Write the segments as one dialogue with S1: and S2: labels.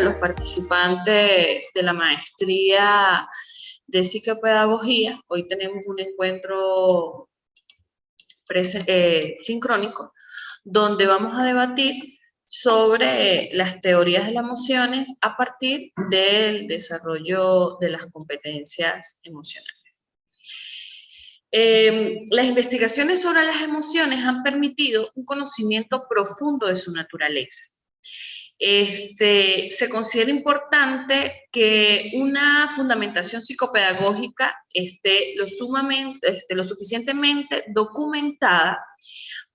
S1: los participantes de la maestría de psicopedagogía. Hoy tenemos un encuentro sincrónico donde vamos a debatir sobre las teorías de las emociones a partir del desarrollo de las competencias emocionales. Las investigaciones sobre las emociones han permitido un conocimiento profundo de su naturaleza. Se considera importante que una fundamentación psicopedagógica esté lo suficientemente documentada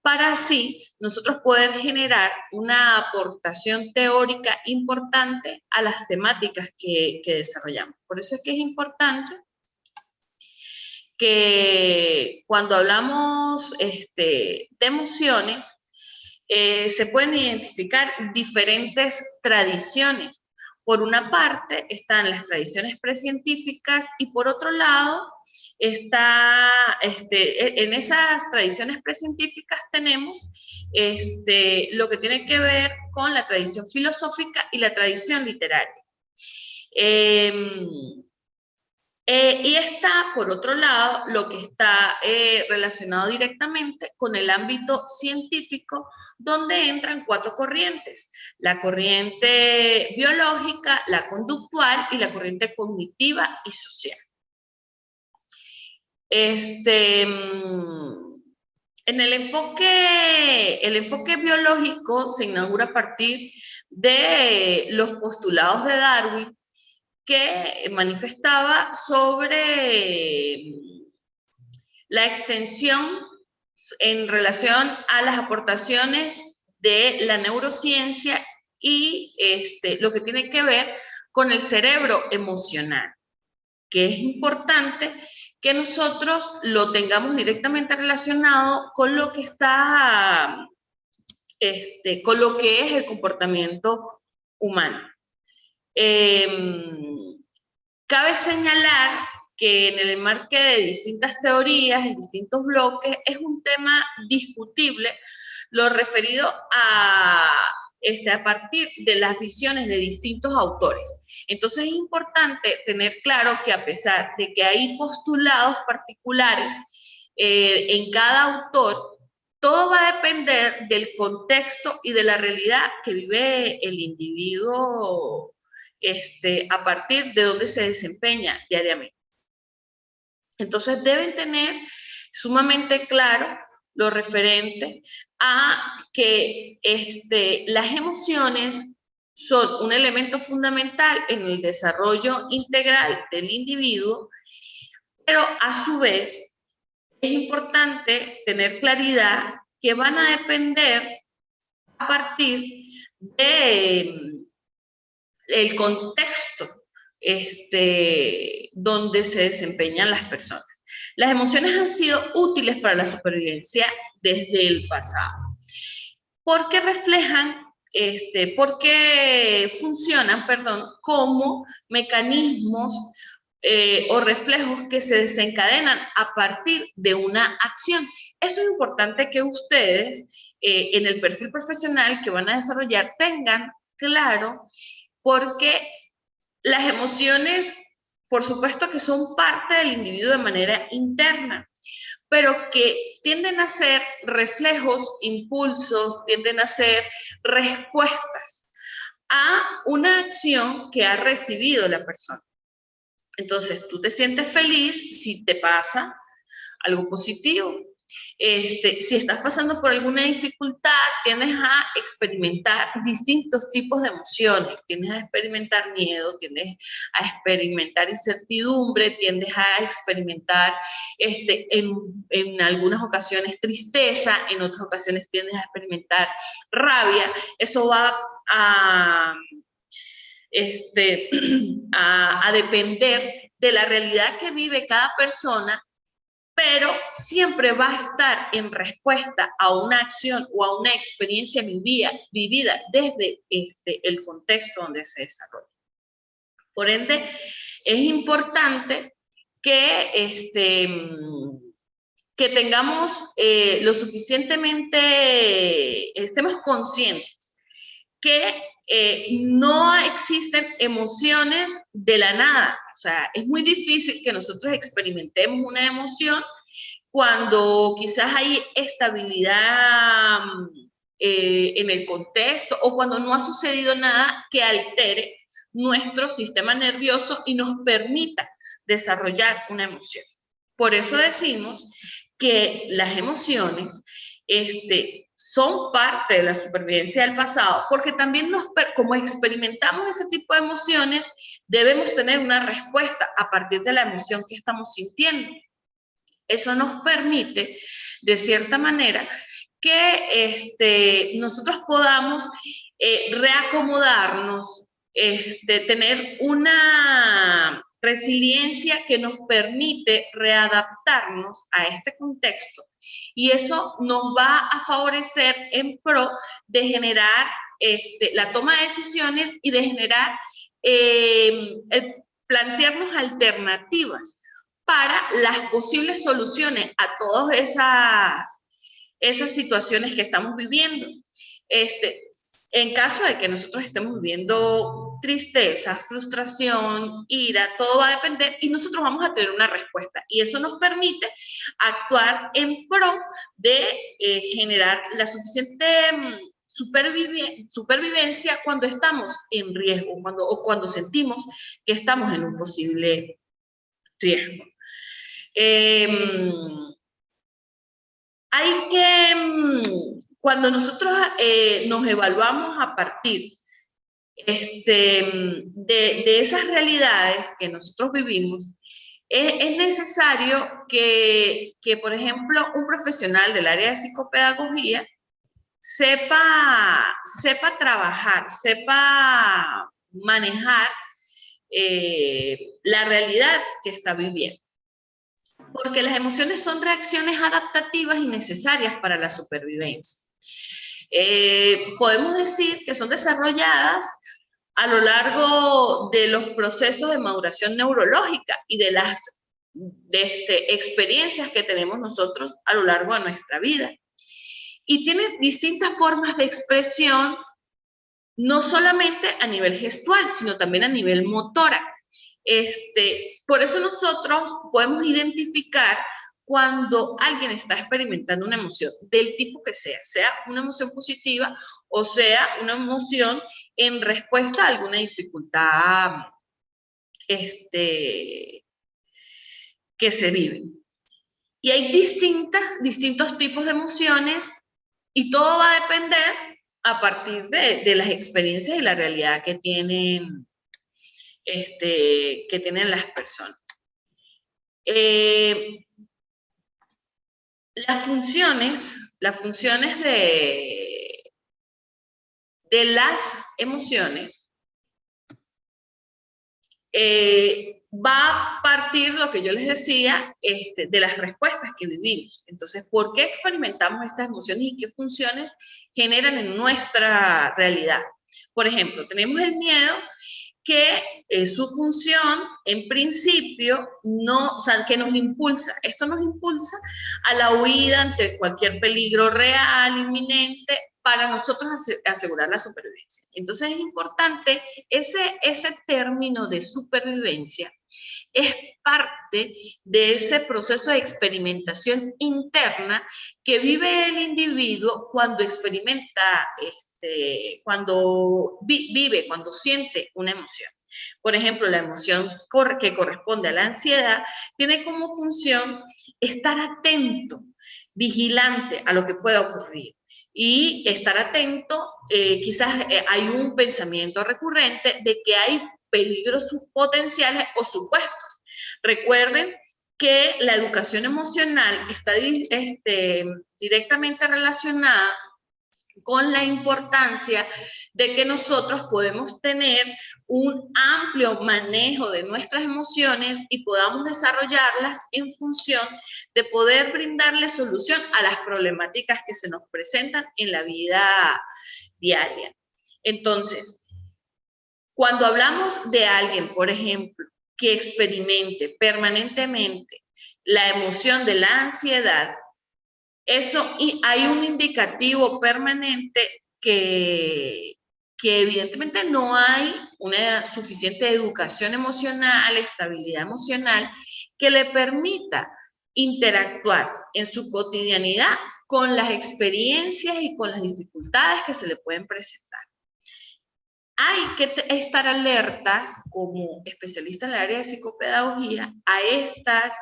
S1: para así nosotros poder generar una aportación teórica importante a las temáticas que desarrollamos. Por eso es que es importante que cuando hablamos de emociones, se pueden identificar diferentes tradiciones. Por una parte están las tradiciones precientíficas y por otro lado está, en esas tradiciones precientíficas tenemos lo que tiene que ver con la tradición filosófica y la tradición literaria. Y está, por otro lado, lo que está relacionado directamente con el ámbito científico, donde entran 4 corrientes: la corriente biológica, la conductual y la corriente cognitiva y social. En el enfoque biológico se inaugura a partir de los postulados de Darwin, que manifestaba sobre la extensión en relación a las aportaciones de la neurociencia y lo que tiene que ver con el cerebro emocional, que es importante que nosotros lo tengamos directamente relacionado con lo que está, con lo que es el comportamiento humano. Cabe señalar que en el enmarque de distintas teorías, en distintos bloques, es un tema discutible lo referido a partir de las visiones de distintos autores. Entonces es importante tener claro que a pesar de que hay postulados particulares en cada autor, todo va a depender del contexto y de la realidad que vive el individuo a partir de donde se desempeña diariamente. Entonces deben tener sumamente claro lo referente a que las emociones son un elemento fundamental en el desarrollo integral del individuo, pero a su vez es importante tener claridad que van a depender a partir de el contexto donde se desempeñan las personas. Las emociones han sido útiles para la supervivencia desde el pasado, porque reflejan, porque funcionan, como mecanismos o reflejos que se desencadenan a partir de una acción. Eso es importante que ustedes en el perfil profesional que van a desarrollar tengan claro, porque las emociones, por supuesto que son parte del individuo de manera interna, pero que tienden a ser reflejos, impulsos, tienden a ser respuestas a una acción que ha recibido la persona. Entonces, tú te sientes feliz si te pasa algo positivo. Si estás pasando por alguna dificultad, tiendes a experimentar distintos tipos de emociones, tiendes a experimentar miedo, tiendes a experimentar incertidumbre, tiendes a experimentar en algunas ocasiones tristeza, en otras ocasiones tiendes a experimentar rabia. Eso va a depender de la realidad que vive cada persona, pero siempre va a estar en respuesta a una acción o a una experiencia vivida desde el contexto donde se desarrolla. Por ende, es importante que, que tengamos lo suficientemente, estemos conscientes que no existen emociones de la nada. O sea, es muy difícil que nosotros experimentemos una emoción cuando quizás hay estabilidad en el contexto o cuando no ha sucedido nada que altere nuestro sistema nervioso y nos permita desarrollar una emoción. Por eso decimos que las emociones son parte de la supervivencia del pasado, porque también como experimentamos ese tipo de emociones, debemos tener una respuesta a partir de la emoción que estamos sintiendo. Eso nos permite, de cierta manera, que nosotros podamos reacomodarnos, tener una resiliencia que nos permite readaptarnos a este contexto, y eso nos va a favorecer en pro de generar la toma de decisiones y de generar, plantearnos alternativas para las posibles soluciones a todas esas situaciones que estamos viviendo. En caso de que nosotros estemos viviendo tristeza, frustración, ira, todo va a depender y nosotros vamos a tener una respuesta. Y eso nos permite actuar en pro de generar la suficiente supervivencia cuando estamos en riesgo o cuando sentimos que estamos en un posible riesgo. Hay que, cuando nosotros nos evaluamos a partir de esas realidades que nosotros vivimos, es necesario que, por ejemplo, un profesional del área de psicopedagogía sepa trabajar, sepa manejar la realidad que está viviendo. Porque las emociones son reacciones adaptativas y necesarias para la supervivencia. Podemos decir que son desarrolladas a lo largo de los procesos de maduración neurológica y de las experiencias que tenemos nosotros a lo largo de nuestra vida. Y tienen distintas formas de expresión, no solamente a nivel gestual, sino también a nivel motora. Por eso nosotros podemos identificar cuando alguien está experimentando una emoción del tipo que sea una emoción positiva o sea una emoción en respuesta a alguna dificultad que se vive. Y hay distintos tipos de emociones y todo va a depender a partir de las experiencias y la realidad que tienen las personas. Las funciones de las emociones va a partir de lo que yo les decía, de las respuestas que vivimos. Entonces, ¿por qué experimentamos estas emociones y qué funciones generan en nuestra realidad? Por ejemplo, tenemos el miedo, que su función, en principio, que nos impulsa. Esto nos impulsa a la huida ante cualquier peligro real, inminente, para nosotros asegurar la supervivencia. Entonces es importante, ese término de supervivencia es parte de ese proceso de experimentación interna que vive el individuo cuando experimenta, cuando siente una emoción. Por ejemplo, la emoción que corresponde a la ansiedad tiene como función estar atento, vigilante a lo que pueda ocurrir. Y estar atento, quizás hay un pensamiento recurrente de que hay peligros potenciales o supuestos. Recuerden que la educación emocional está directamente relacionada con la importancia de que nosotros podemos tener un amplio manejo de nuestras emociones y podamos desarrollarlas en función de poder brindarle solución a las problemáticas que se nos presentan en la vida diaria. Entonces, cuando hablamos de alguien, por ejemplo, que experimente permanentemente la emoción de la ansiedad, hay un indicativo permanente que que evidentemente no hay una suficiente educación emocional, estabilidad emocional, que le permita interactuar en su cotidianidad con las experiencias y con las dificultades que se le pueden presentar. Hay que estar alertas como especialistas en el área de psicopedagogía a estas,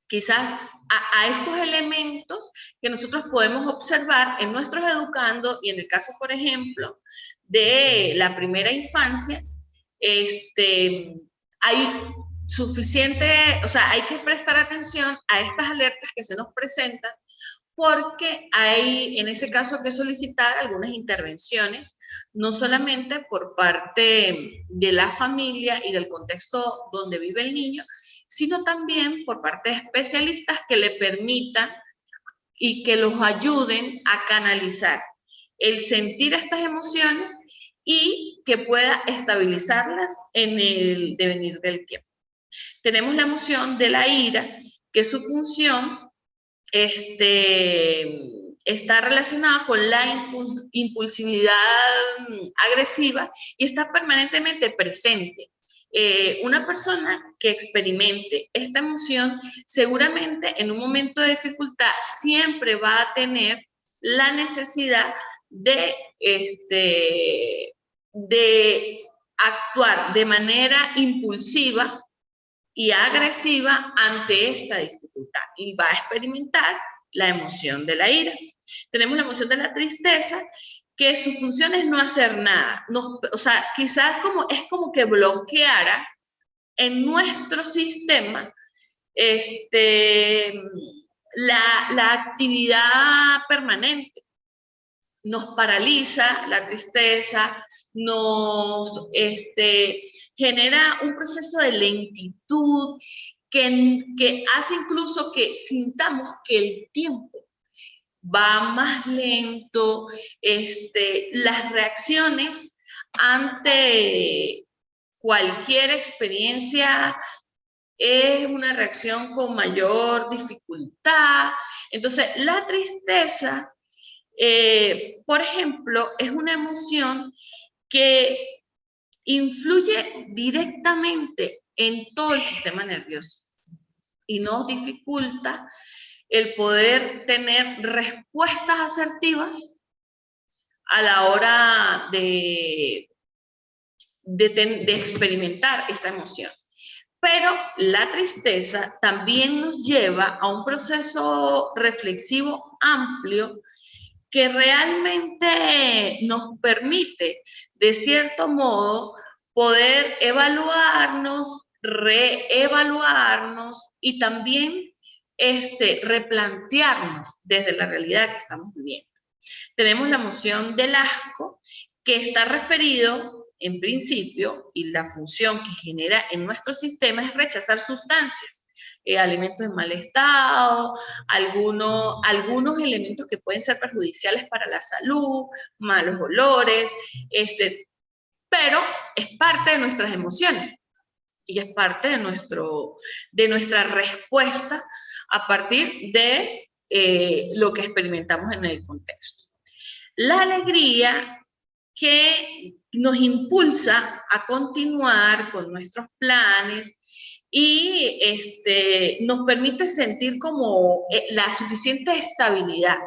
S1: quizás a estos elementos que nosotros podemos observar en nuestros educandos y en el caso, por ejemplo, de la primera infancia, hay suficiente, o sea, hay que prestar atención a estas alertas que se nos presentan porque hay en ese caso que solicitar algunas intervenciones, no solamente por parte de la familia y del contexto donde vive el niño, sino también por parte de especialistas que le permitan y que los ayuden a canalizar el sentir estas emociones y que pueda estabilizarlas en el devenir del tiempo. Tenemos la emoción de la ira, que su función está relacionada con la impulsividad agresiva y está permanentemente presente. Una persona que experimente esta emoción seguramente en un momento de dificultad siempre va a tener la necesidad de actuar de manera impulsiva y agresiva ante esta dificultad y va a experimentar la emoción de la ira. Tenemos la emoción de la tristeza, que su función es no hacer nada. O sea, quizás es como que bloqueara en nuestro sistema la actividad permanente. Nos paraliza la tristeza, nos genera un proceso de lentitud que hace incluso que sintamos que el tiempo va más lento, las reacciones ante cualquier experiencia es una reacción con mayor dificultad. Entonces, la tristeza, por ejemplo, es una emoción que influye directamente en todo el sistema nervioso y nos dificulta el poder tener respuestas asertivas a la hora de experimentar esta emoción. Pero la tristeza también nos lleva a un proceso reflexivo amplio que realmente nos permite, de cierto modo, poder evaluarnos, reevaluarnos y también replantearnos desde la realidad que estamos viviendo. Tenemos la emoción del asco, que está referido, en principio, y la función que genera en nuestro sistema es rechazar sustancias, alimentos en mal estado, algunos elementos que pueden ser perjudiciales para la salud, malos olores, pero es parte de nuestras emociones y es parte de nuestra respuesta a partir de lo que experimentamos en el contexto. La alegría que nos impulsa a continuar con nuestros planes y nos permite sentir como la suficiente estabilidad.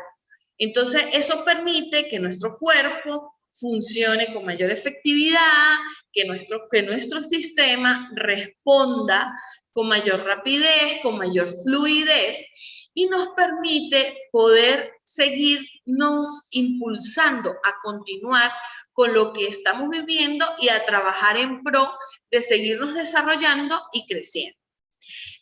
S1: Entonces, eso permite que nuestro cuerpo funcione con mayor efectividad, que nuestro sistema responda con mayor rapidez, con mayor fluidez, y nos permite poder seguirnos impulsando a continuar con lo que estamos viviendo y a trabajar en pro de seguirnos desarrollando y creciendo.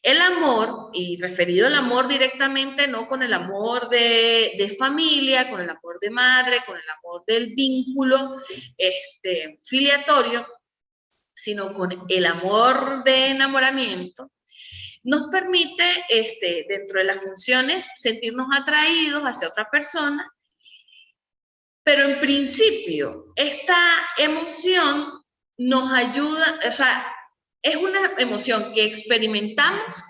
S1: El amor, y referido al amor directamente, no con el amor de familia, con el amor de madre, con el amor del vínculo filiatorio, sino con el amor de enamoramiento, nos permite, dentro de las funciones, sentirnos atraídos hacia otra persona, pero en principio, esta emoción nos ayuda, o sea, es una emoción que experimentamos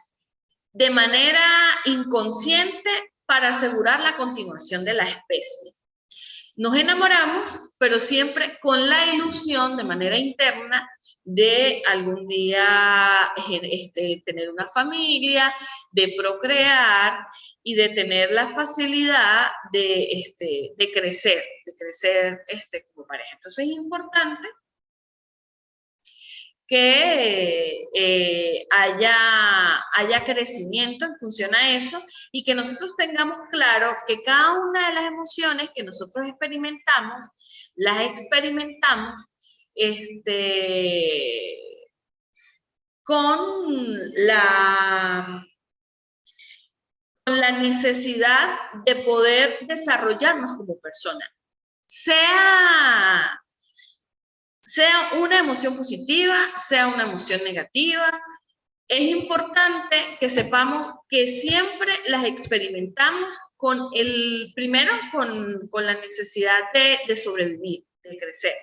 S1: de manera inconsciente para asegurar la continuación de la especie. Nos enamoramos, pero siempre con la ilusión de manera interna de algún día tener una familia, de procrear y de tener la facilidad de crecer como pareja. Entonces es importante que haya crecimiento en función a eso y que nosotros tengamos claro que cada una de las emociones que nosotros experimentamos, las experimentamos con la necesidad de poder desarrollarnos como personas. Sea una emoción positiva, sea una emoción negativa, es importante que sepamos que siempre las experimentamos primero con la necesidad de sobrevivir, de crecer.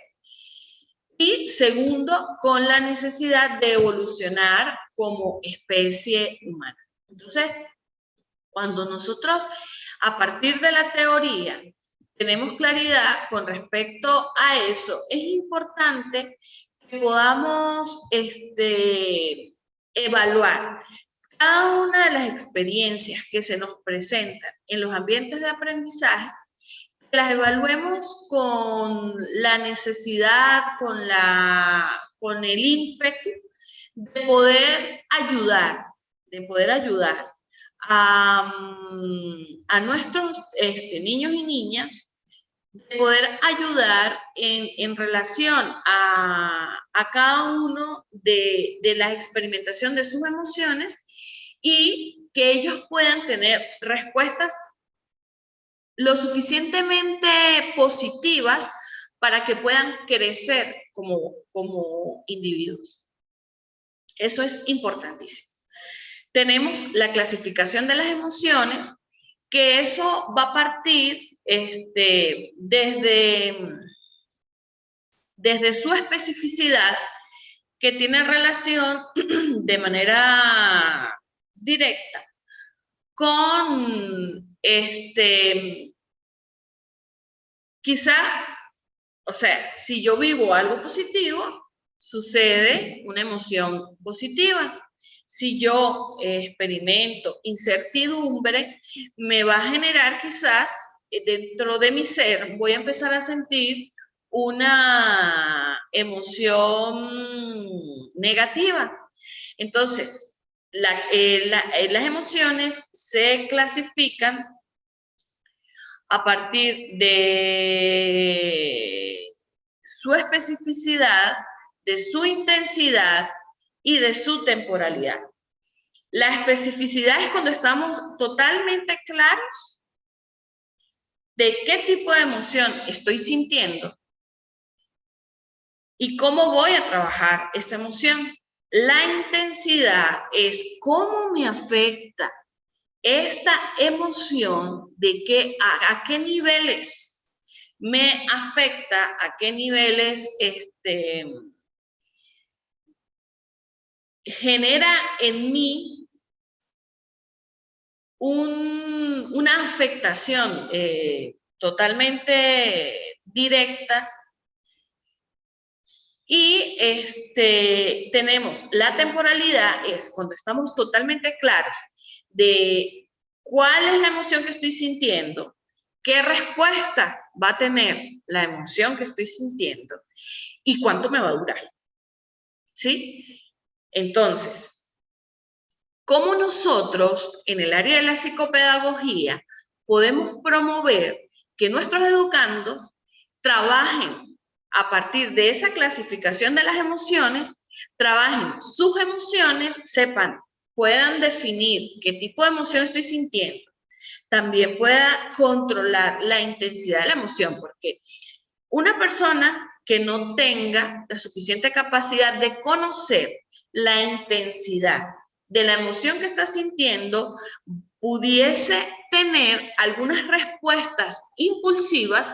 S1: Y segundo, con la necesidad de evolucionar como especie humana. Entonces, cuando nosotros, a partir de la teoría, tenemos claridad con respecto a eso, es importante que podamos evaluar cada una de las experiencias que se nos presentan en los ambientes de aprendizaje, que las evaluemos con la necesidad, con el ímpetu de poder ayudar a nuestros niños y niñas, de poder ayudar en relación a cada uno de la experimentación de sus emociones y que ellos puedan tener respuestas lo suficientemente positivas para que puedan crecer como individuos. Eso es importantísimo. Tenemos la clasificación de las emociones, que eso va a partir desde su especificidad, que tiene relación de manera directa con quizá, o sea, si yo vivo algo positivo, sucede una emoción positiva. Si yo experimento incertidumbre, me va a generar quizás dentro de mi ser, voy a empezar a sentir una emoción negativa. Entonces, las emociones se clasifican a partir de su especificidad, de su intensidad y de su temporalidad. La especificidad es cuando estamos totalmente claros de qué tipo de emoción estoy sintiendo y cómo voy a trabajar esta emoción. La intensidad es cómo me afecta esta emoción, a qué niveles me afecta, a qué niveles genera en mí una afectación totalmente directa. Y tenemos la temporalidad, es cuando estamos totalmente claros de cuál es la emoción que estoy sintiendo, qué respuesta va a tener la emoción que estoy sintiendo y cuánto me va a durar. ¿Sí? Entonces, ¿cómo nosotros en el área de la psicopedagogía podemos promover que nuestros educandos trabajen a partir de esa clasificación de las emociones, trabajen sus emociones, puedan definir qué tipo de emoción estoy sintiendo, también pueda controlar la intensidad de la emoción, porque una persona que no tenga la suficiente capacidad de conocer la intensidad de la emoción que está sintiendo, pudiese tener algunas respuestas impulsivas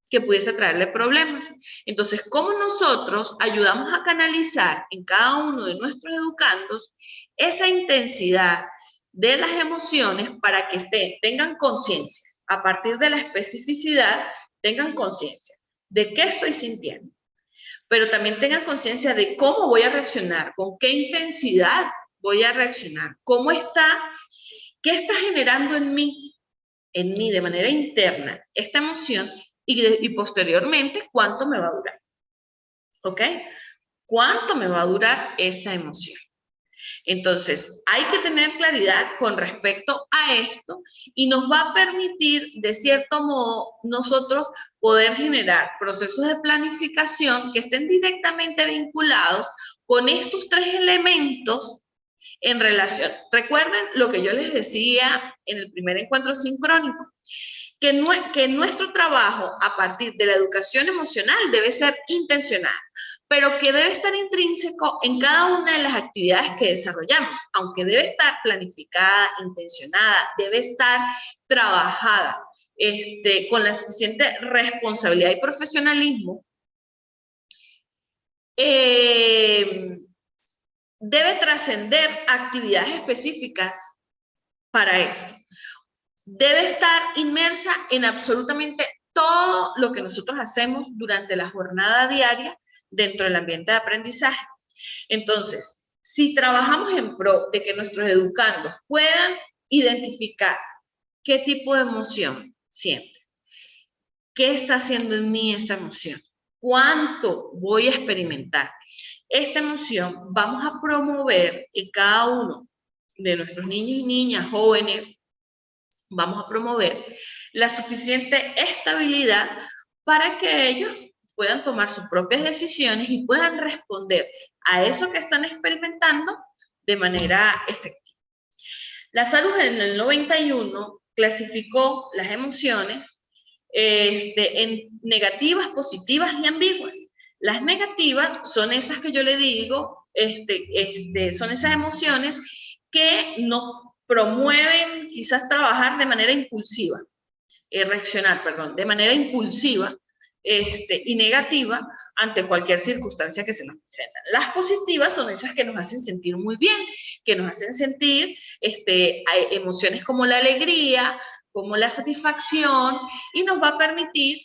S1: que pudiese traerle problemas. Entonces, ¿cómo nosotros ayudamos a canalizar en cada uno de nuestros educandos esa intensidad de las emociones para que tengan conciencia a partir de la especificidad tengan conciencia de qué estoy sintiendo, pero también tengan conciencia de cómo voy a reaccionar, con qué intensidad voy a reaccionar, cómo está, qué está generando en mí de manera interna esta emoción y posteriormente cuánto me va a durar. ¿Ok? ¿Cuánto me va a durar esta emoción? Entonces, hay que tener claridad con respecto a esto y nos va a permitir, de cierto modo, nosotros poder generar procesos de planificación que estén directamente vinculados con estos tres elementos en relación. Recuerden lo que yo les decía en el primer encuentro sincrónico, que nuestro trabajo a partir de la educación emocional debe ser intencional, pero que debe estar intrínseco en cada una de las actividades que desarrollamos, aunque debe estar planificada, intencionada, debe estar trabajada con la suficiente responsabilidad y profesionalismo, debe trascender actividades específicas para esto. Debe estar inmersa en absolutamente todo lo que nosotros hacemos durante la jornada diaria dentro del ambiente de aprendizaje. Entonces, si trabajamos en pro de que nuestros educandos puedan identificar qué tipo de emoción sienten, qué está haciendo en mí esta emoción, cuánto voy a experimentar esta emoción, vamos a promover en cada uno de nuestros niños y niñas, jóvenes, vamos a promover la suficiente estabilidad para que ellos puedan tomar sus propias decisiones y puedan responder a eso que están experimentando de manera efectiva. La salud en el 91 clasificó las emociones en negativas, positivas y ambiguas. Las negativas son esas que yo le digo, son esas emociones que nos promueven quizás trabajar de manera impulsiva, reaccionar, perdón, de manera impulsiva y negativa ante cualquier circunstancia que se nos presenta. Las positivas son esas que nos hacen sentir muy bien, que nos hacen sentir emociones como la alegría, como la satisfacción, y nos va a permitir,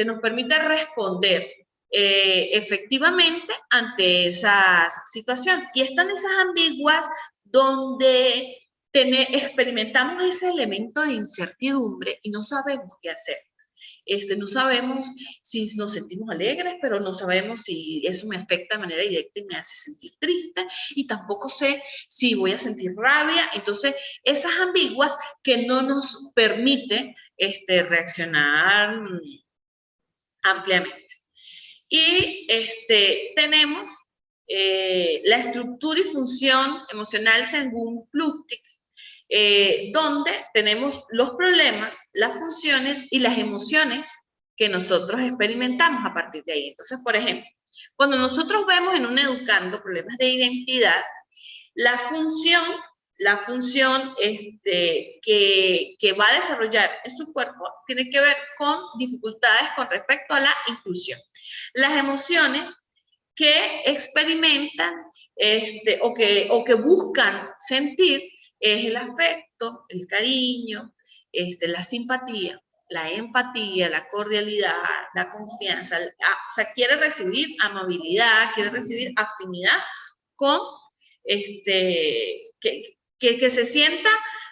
S1: nos permite responder efectivamente ante esas situaciones. Y están esas ambiguas donde experimentamos ese elemento de incertidumbre y no sabemos qué hacer. No sabemos si nos sentimos alegres, pero no sabemos si eso me afecta de manera directa y me hace sentir triste, y tampoco sé si voy a sentir rabia. Entonces, esas ambiguas que no nos permite reaccionar ampliamente. Y tenemos la estructura y función emocional según Plutchik, donde tenemos los problemas, las funciones y las emociones que nosotros experimentamos a partir de ahí. Entonces, por ejemplo, cuando nosotros vemos en un educando problemas de identidad, la función que va a desarrollar en su cuerpo tiene que ver con dificultades con respecto a la inclusión. Las emociones que experimentan o que buscan sentir es el afecto, el cariño, la simpatía, la empatía, la cordialidad, la confianza. O sea, quiere recibir amabilidad, quiere recibir afinidad con que se sienta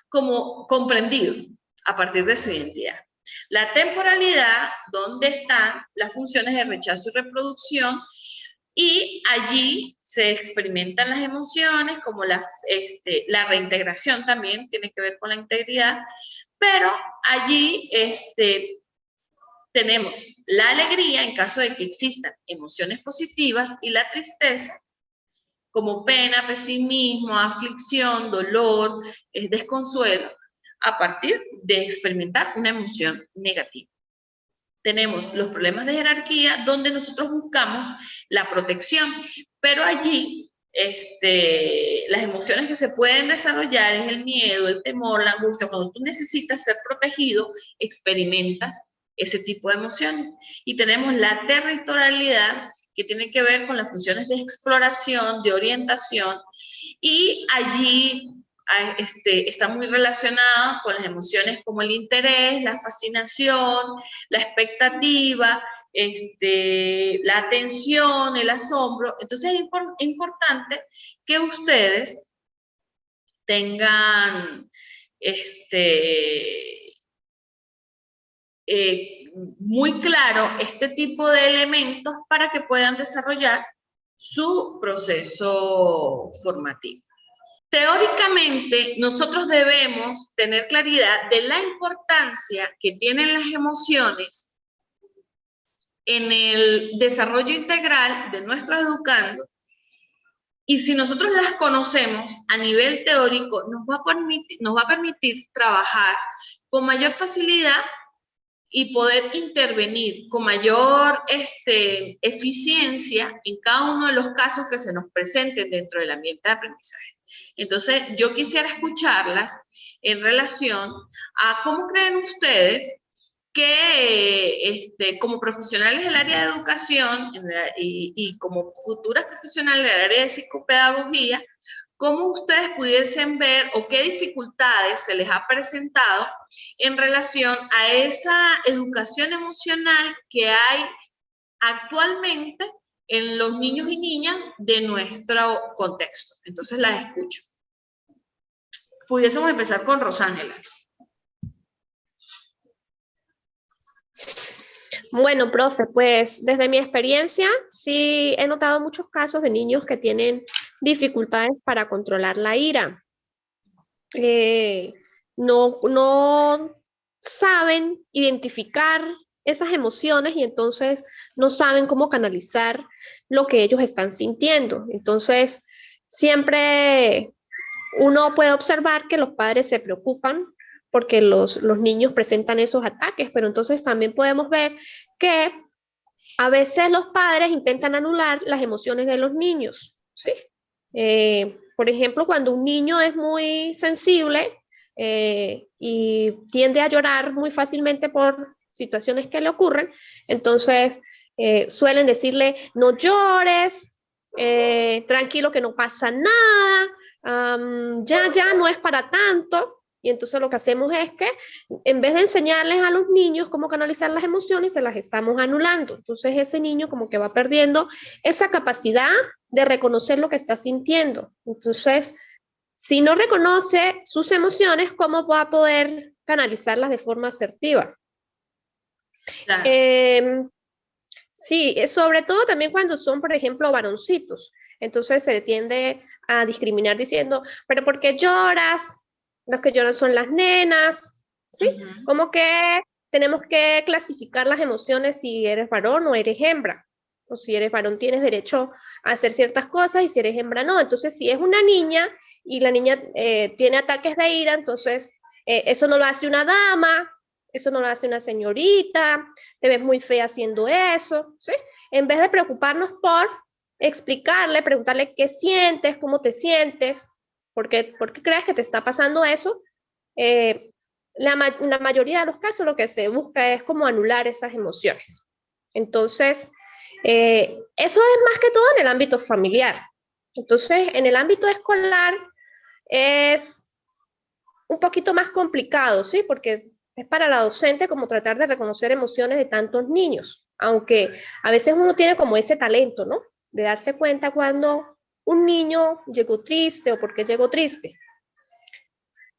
S1: como comprendido a partir de su identidad. La temporalidad, donde están las funciones de rechazo y reproducción, y allí se experimentan las emociones, como la reintegración también tiene que ver con la integridad, pero allí tenemos la alegría en caso de que existan emociones positivas y la tristeza como pena, pesimismo, aflicción, dolor, desconsuelo, a partir de experimentar una emoción negativa. Tenemos los problemas de jerarquía, donde nosotros buscamos la protección, pero allí las emociones que se pueden desarrollar es el miedo, el temor, la angustia. Cuando tú necesitas ser protegido, experimentas ese tipo de emociones. Y tenemos la territorialidad, que tiene que ver con las funciones de exploración, de orientación, y allí está muy relacionado con las emociones como el interés, la fascinación, la expectativa, la atención, el asombro. Entonces es importante que ustedes tengan muy claro este tipo de elementos para que puedan desarrollar su proceso formativo. Teóricamente, nosotros debemos tener claridad de la importancia que tienen las emociones en el desarrollo integral de nuestros educandos, y si nosotros las conocemos a nivel teórico, nos va a permitir trabajar con mayor facilidad y poder intervenir con mayor eficiencia en cada uno de los casos que se nos presenten dentro del ambiente de aprendizaje. Entonces, yo quisiera escucharlas en relación a cómo creen ustedes que como profesionales del área de educación y como futuras profesionales del área de psicopedagogía, cómo ustedes pudiesen ver o qué dificultades se les ha presentado en relación a esa educación emocional que hay actualmente en los niños y niñas de nuestro contexto. Entonces las escucho. Pudiésemos empezar con Rosángela.
S2: Bueno, profe, pues desde mi experiencia sí he notado muchos casos de niños que tienen dificultades para controlar la ira. No saben identificar esas emociones y entonces no saben cómo canalizar lo que ellos están sintiendo. Entonces, siempre uno puede observar que los padres se preocupan porque los niños presentan esos ataques, pero entonces también podemos ver que a veces los padres intentan anular las emociones de los niños, ¿sí? Por ejemplo, cuando un niño es muy sensible y tiende a llorar muy fácilmente por situaciones que le ocurren, entonces suelen decirle, no llores, tranquilo que no pasa nada, ya no es para tanto. Y entonces lo que hacemos es que en vez de enseñarles a los niños cómo canalizar las emociones, se las estamos anulando. Entonces ese niño como que va perdiendo esa capacidad de reconocer lo que está sintiendo. Entonces, si no reconoce sus emociones, ¿cómo va a poder canalizarlas de forma asertiva? Claro. Sí, sobre todo también cuando son, por ejemplo, varoncitos. Entonces se tiende a discriminar diciendo, pero ¿por qué lloras? Los que lloran son las nenas, ¿sí? Como que tenemos que clasificar las emociones si eres varón o eres hembra. O si eres varón tienes derecho a hacer ciertas cosas y si eres hembra no. Entonces, si es una niña y la niña tiene ataques de ira, entonces eso no lo hace una dama, eso no lo hace una señorita, te ves muy fea haciendo eso, ¿sí? En vez de preocuparnos por explicarle, preguntarle qué sientes, cómo te sientes, ¿por qué crees que te está pasando eso? La mayoría de los casos lo que se busca es como anular esas emociones. Entonces, eso es más que todo en el ámbito familiar. Entonces, en el ámbito escolar es un poquito más complicado, ¿sí? Porque es para la docente como tratar de reconocer emociones de tantos niños, aunque a veces uno tiene como ese talento, ¿no? De darse cuenta cuando un niño llegó triste o por qué llegó triste.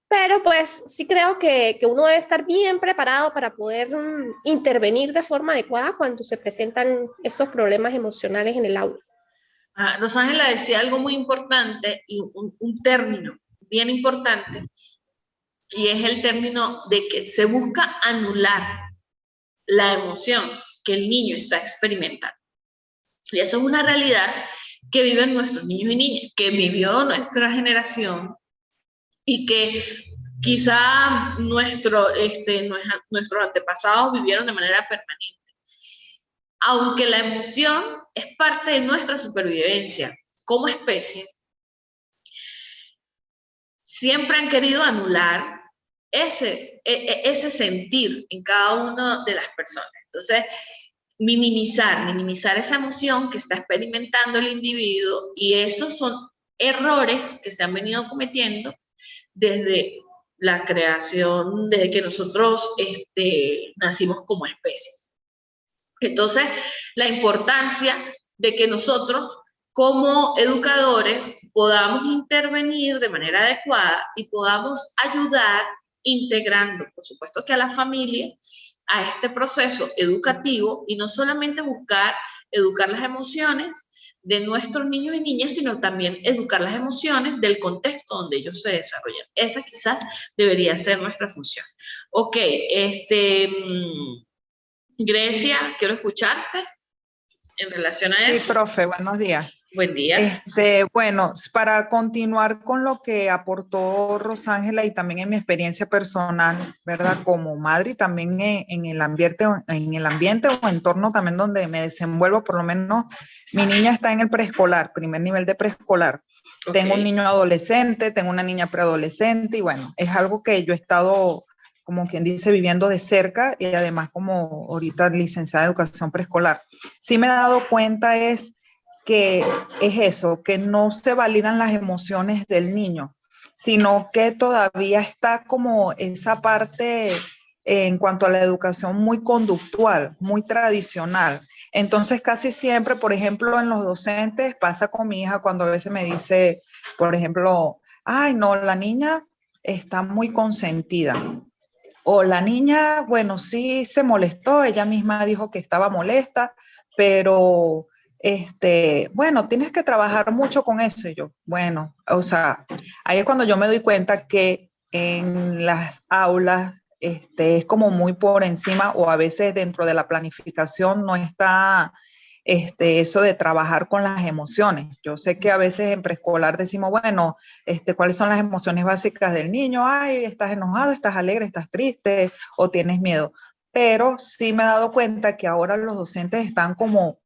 S2: Pero pues sí creo que uno debe estar bien preparado para poder intervenir de forma adecuada cuando se presentan estos problemas emocionales en el aula.
S1: Rosángela decía algo muy importante y un término bien importante, y es el término de que se busca anular la emoción que el niño está experimentando. Y eso es una realidad que viven nuestros niños y niñas, que vivió nuestra generación y que quizá nuestros antepasados vivieron de manera permanente. Aunque la emoción es parte de nuestra supervivencia como especie, siempre han querido anular ese sentir en cada una de las personas. Entonces, minimizar esa emoción que está experimentando el individuo, y esos son errores que se han venido cometiendo desde la creación, desde que nosotros nacimos como especie. Entonces, la importancia de que nosotros como educadores podamos intervenir de manera adecuada y podamos ayudar integrando, por supuesto, que a la familia, a este proceso educativo y no solamente buscar educar las emociones de nuestros niños y niñas, sino también educar las emociones del contexto donde ellos se desarrollan. Esa quizás debería ser nuestra función. Ok, Grecia, quiero escucharte en relación a
S3: Sí,
S1: eso.
S3: profe, buenos días.
S1: Buen día.
S3: Bueno, para continuar con lo que aportó Rosángela y también en mi experiencia personal, ¿verdad? Como madre y también en el ambiente o entorno también donde me desenvuelvo, por lo menos mi niña está en el preescolar, primer nivel de preescolar. Okay. Tengo un niño adolescente, tengo una niña preadolescente y bueno, es algo que yo he estado, como quien dice, viviendo de cerca y además como ahorita licenciada de educación preescolar. Sí me he dado cuenta que es eso, que no se validan las emociones del niño, sino que todavía está como esa parte en cuanto a la educación muy conductual, muy tradicional. Entonces casi siempre, por ejemplo, en los docentes, pasa con mi hija cuando a veces me dice, por ejemplo, ay, no, la niña está muy consentida. O la niña, bueno, sí se molestó, ella misma dijo que estaba molesta, pero bueno, tienes que trabajar mucho con eso. Y yo, bueno, o sea, ahí es cuando yo me doy cuenta que en las aulas es como muy por encima o a veces dentro de la planificación no está eso de trabajar con las emociones. Yo sé que a veces en preescolar decimos, bueno, ¿cuáles son las emociones básicas del niño? Ay, estás enojado, estás alegre, estás triste o tienes miedo. Pero sí me he dado cuenta que ahora los docentes están como,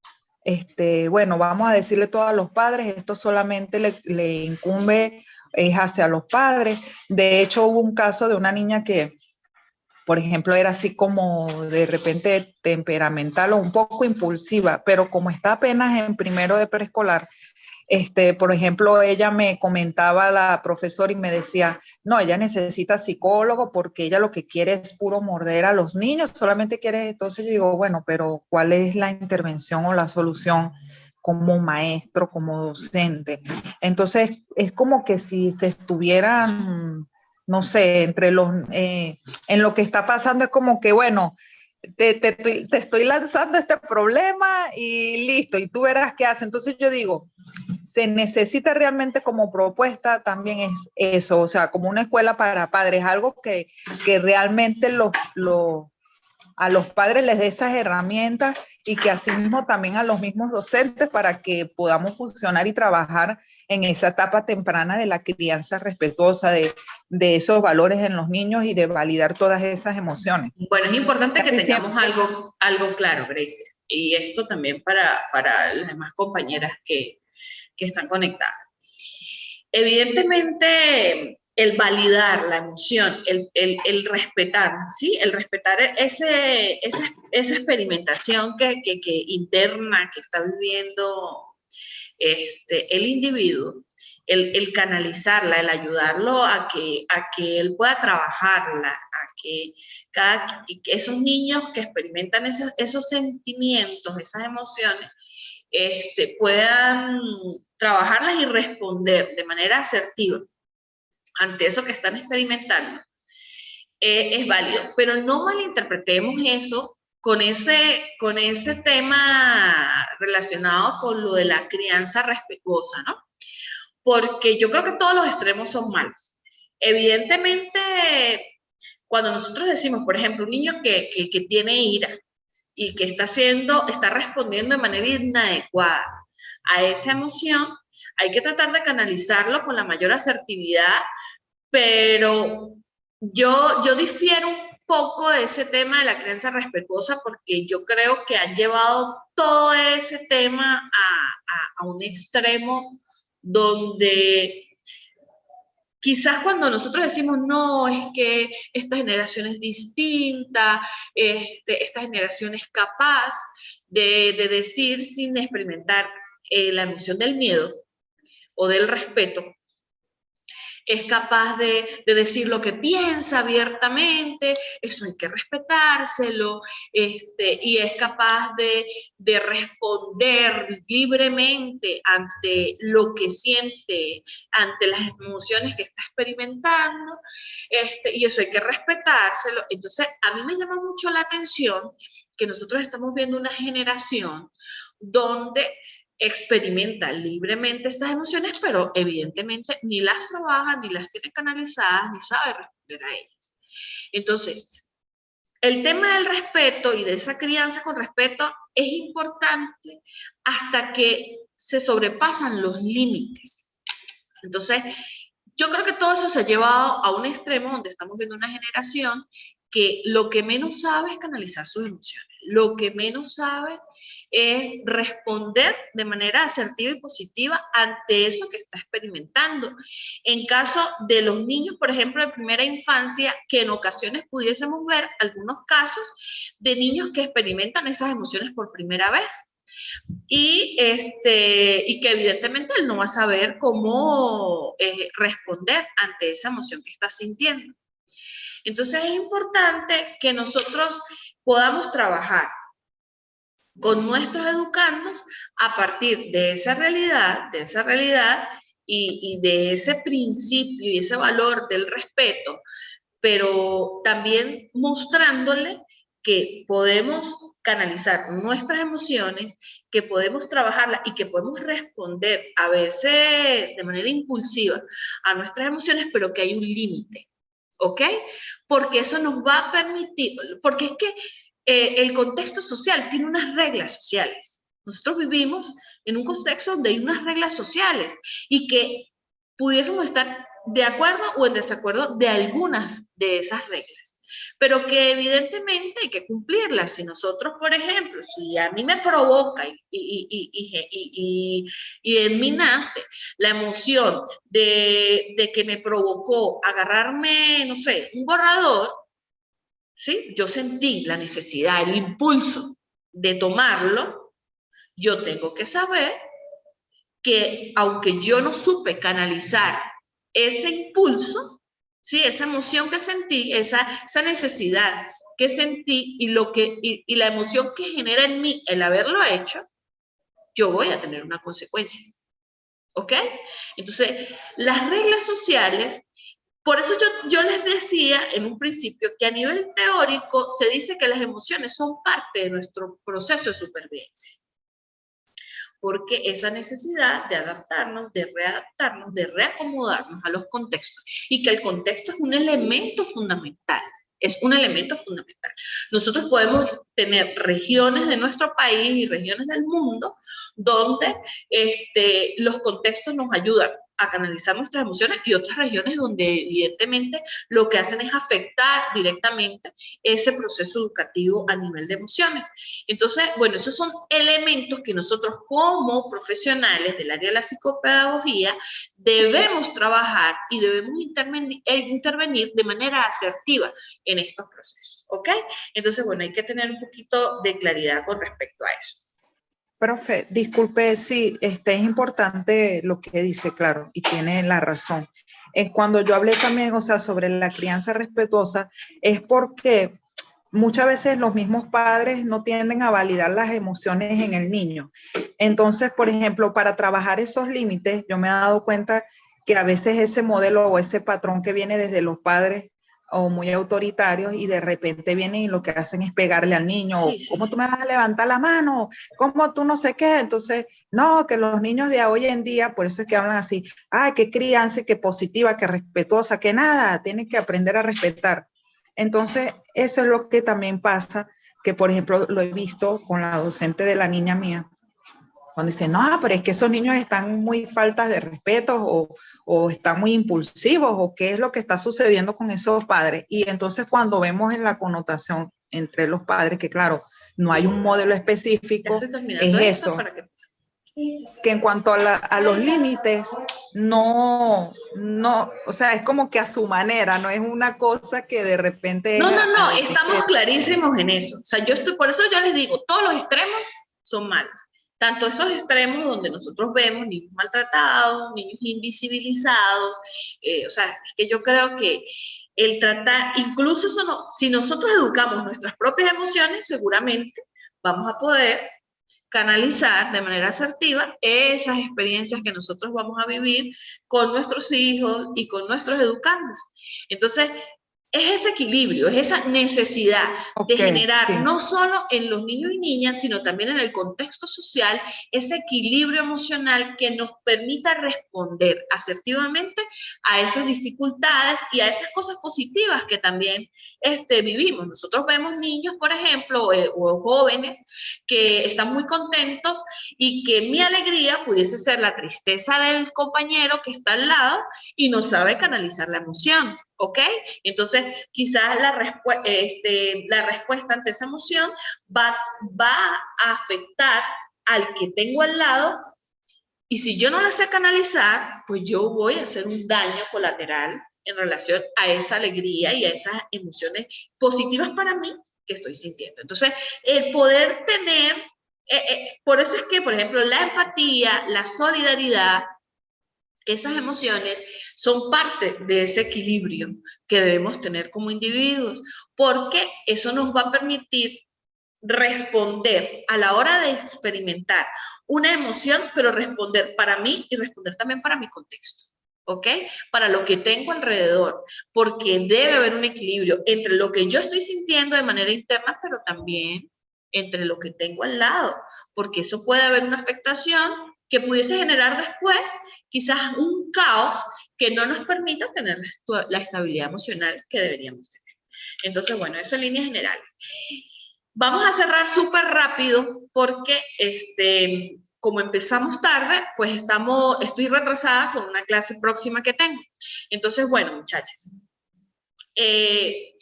S3: bueno, vamos a decirle todo a los padres, esto solamente le incumbe es hacia los padres. De hecho, hubo un caso de una niña que, por ejemplo, era así como de repente temperamental o un poco impulsiva, pero como está apenas en primero de preescolar, por ejemplo, ella me comentaba, la profesora, y me decía, no, ella necesita psicólogo porque ella lo que quiere es puro morder a los niños, solamente quiere, entonces yo digo, bueno, pero ¿cuál es la intervención o la solución como maestro, como docente? Entonces, es como que si se estuvieran, no sé, en lo que está pasando es como que, bueno, te estoy lanzando este problema y listo, y tú verás qué hace. Entonces yo digo, se necesita realmente como propuesta también es eso, o sea, como una escuela para padres, algo que realmente a los padres les dé esas herramientas y que asimismo también a los mismos docentes para que podamos funcionar y trabajar en esa etapa temprana de la crianza respetuosa, de esos valores en los niños y de validar todas esas emociones.
S1: Bueno, es importante que tengamos algo claro, Gracie, y esto también para las demás compañeras que están conectadas. Evidentemente, el validar la emoción, el respetar, ¿sí? El respetar esa experimentación que interna que está viviendo el individuo, el canalizarla, el ayudarlo a que él pueda trabajarla, a que esos niños que experimentan esos sentimientos, esas emociones, puedan trabajarlas y responder de manera asertiva ante eso que están experimentando, es válido. Pero no malinterpretemos eso con ese tema relacionado con lo de la crianza respetuosa, ¿no? Porque yo creo que todos los extremos son malos. Evidentemente, cuando nosotros decimos, por ejemplo, un niño que tiene ira y que está respondiendo de manera inadecuada a esa emoción, hay que tratar de canalizarlo con la mayor asertividad, pero yo difiero un poco de ese tema de la crianza respetuosa porque yo creo que han llevado todo ese tema a un extremo donde quizás cuando nosotros decimos, no, es que esta generación es distinta, esta generación es capaz de decir sin experimentar la emoción del miedo o del respeto, es capaz de decir lo que piensa abiertamente, eso hay que respetárselo, y es capaz de responder libremente ante lo que siente, ante las emociones que está experimentando, y eso hay que respetárselo. Entonces, a mí me llama mucho la atención que nosotros estamos viendo una generación donde experimenta libremente estas emociones, pero evidentemente ni las trabaja, ni las tiene canalizadas, ni sabe responder a ellas. Entonces, el tema del respeto y de esa crianza con respeto es importante hasta que se sobrepasan los límites. Entonces, yo creo que todo eso se ha llevado a un extremo donde estamos viendo una generación que lo que menos sabe es canalizar sus emociones, lo que menos sabe es responder de manera asertiva y positiva ante eso que está experimentando. En caso de los niños, por ejemplo, de primera infancia, que en ocasiones pudiésemos ver algunos casos de niños que experimentan esas emociones por primera vez. Y que evidentemente él no va a saber cómo responder ante esa emoción que está sintiendo. Entonces es importante que nosotros podamos trabajar con nuestros educandos a partir de esa realidad y de ese principio y ese valor del respeto, pero también mostrándole que podemos canalizar nuestras emociones, que podemos trabajarlas y que podemos responder a veces de manera impulsiva a nuestras emociones, pero que hay un límite, ¿ok? Porque eso nos va a permitir, porque es que el contexto social tiene unas reglas sociales. Nosotros vivimos en un contexto donde hay unas reglas sociales y que pudiésemos estar de acuerdo o en desacuerdo de algunas de esas reglas, pero que evidentemente hay que cumplirlas. Si nosotros, por ejemplo, si a mí me provoca y en mí nace la emoción de que me provocó agarrarme, no sé, un borrador, ¿sí? Yo sentí la necesidad, el impulso de tomarlo, yo tengo que saber que aunque yo no supe canalizar ese impulso, ¿sí? Esa emoción que sentí, esa necesidad que sentí y la emoción que genera en mí el haberlo hecho, yo voy a tener una consecuencia. ¿Ok? Entonces, las reglas sociales, por eso yo les decía en un principio que a nivel teórico se dice que las emociones son parte de nuestro proceso de supervivencia. Porque esa necesidad de adaptarnos, de readaptarnos, de reacomodarnos a los contextos, y que el contexto es un elemento fundamental, es un elemento fundamental. Nosotros podemos tener regiones de nuestro país y regiones del mundo donde los contextos nos ayudan a canalizar nuestras emociones y otras regiones donde evidentemente lo que hacen es afectar directamente ese proceso educativo a nivel de emociones. Entonces, bueno, esos son elementos que nosotros como profesionales del área de la psicopedagogía debemos trabajar y debemos intervenir de manera asertiva en estos procesos, ¿ok? Entonces, bueno, hay que tener un poquito de claridad con respecto a eso.
S3: Profe, disculpe, sí, es importante lo que dice, claro, y tiene la razón. Cuando yo hablé también, o sea, sobre la crianza respetuosa, es porque muchas veces los mismos padres no tienden a validar las emociones en el niño. Entonces, por ejemplo, para trabajar esos límites, yo me he dado cuenta que a veces ese modelo o ese patrón que viene desde los padres o muy autoritarios y de repente vienen y lo que hacen es pegarle al niño, sí, sí, ¿cómo tú me vas a levantar la mano? ¿Cómo tú no sé qué? Entonces, no, que los niños de hoy en día, por eso es que hablan así, qué crianza, qué positiva, qué respetuosa, que nada, tienen que aprender a respetar. Entonces, eso es lo que también pasa, que por ejemplo lo he visto con la docente de la niña mía, cuando dice, no, pero es que esos niños están muy faltas de respeto o están muy impulsivos o qué es lo que está sucediendo con esos padres. Y entonces cuando vemos en la connotación entre los padres, que claro, no hay un modelo específico, es eso, que en cuanto a los límites, no, o sea, es como que a su manera, no es una cosa que de repente...
S1: No, estamos clarísimos en eso. O sea, por eso yo les digo, todos los extremos son malos. tanto esos extremos donde nosotros vemos niños maltratados, niños invisibilizados, o sea, es que yo creo que el tratar, incluso eso no, si nosotros educamos nuestras propias emociones, seguramente vamos a poder canalizar de manera asertiva esas experiencias que nosotros vamos a vivir con nuestros hijos y con nuestros educandos. Entonces, es ese equilibrio, es esa necesidad de generar, no solo en los niños y niñas, sino también en el contexto social, ese equilibrio emocional que nos permita responder asertivamente a esas dificultades y a esas cosas positivas que también vivimos. Nosotros vemos niños, por ejemplo, o jóvenes que están muy contentos y que mi alegría pudiese ser la tristeza del compañero que está al lado y no sabe canalizar la emoción. ¿Ok? Entonces, quizás la respuesta ante esa emoción va a afectar al que tengo al lado, y si yo no la sé canalizar, pues yo voy a hacer un daño colateral en relación a esa alegría y a esas emociones positivas para mí que estoy sintiendo. Entonces, el poder tener, por eso es que, por ejemplo, la empatía, la solidaridad, esas emociones son parte de ese equilibrio que debemos tener como individuos, porque eso nos va a permitir responder a la hora de experimentar una emoción, pero responder para mí y responder también para mi contexto, ¿ok? Para lo que tengo alrededor, porque debe haber un equilibrio entre lo que yo estoy sintiendo de manera interna, pero también entre lo que tengo al lado, porque eso puede haber una afectación que pudiese generar después quizás un caos que no nos permita tener la estabilidad emocional que deberíamos tener. Entonces, bueno, eso en líneas generales. Vamos a cerrar súper rápido porque como empezamos tarde, pues estoy retrasada con una clase próxima que tengo. Entonces, bueno, muchachos,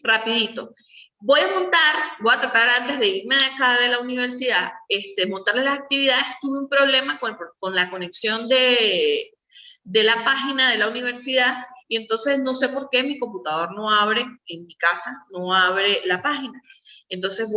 S1: rapidito. Voy a tratar antes de irme de acá de la universidad, montarles las actividades. Tuve un problema con la conexión de la página de la universidad y entonces no sé por qué mi computador no abre, en mi casa no abre la página. Entonces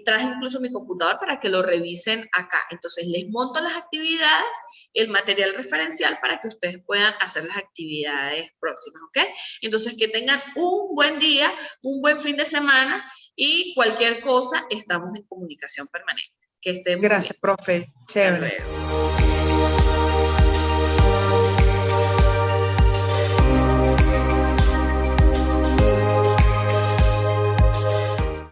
S1: traje incluso mi computador para que lo revisen acá. Entonces les monto las actividades, el material referencial para que ustedes puedan hacer las actividades próximas, ¿ok? Entonces que tengan un buen día, un buen fin de semana y cualquier cosa estamos en comunicación permanente. Que estén muy bien.
S3: Gracias, profe. Chévere.
S1: Hasta luego.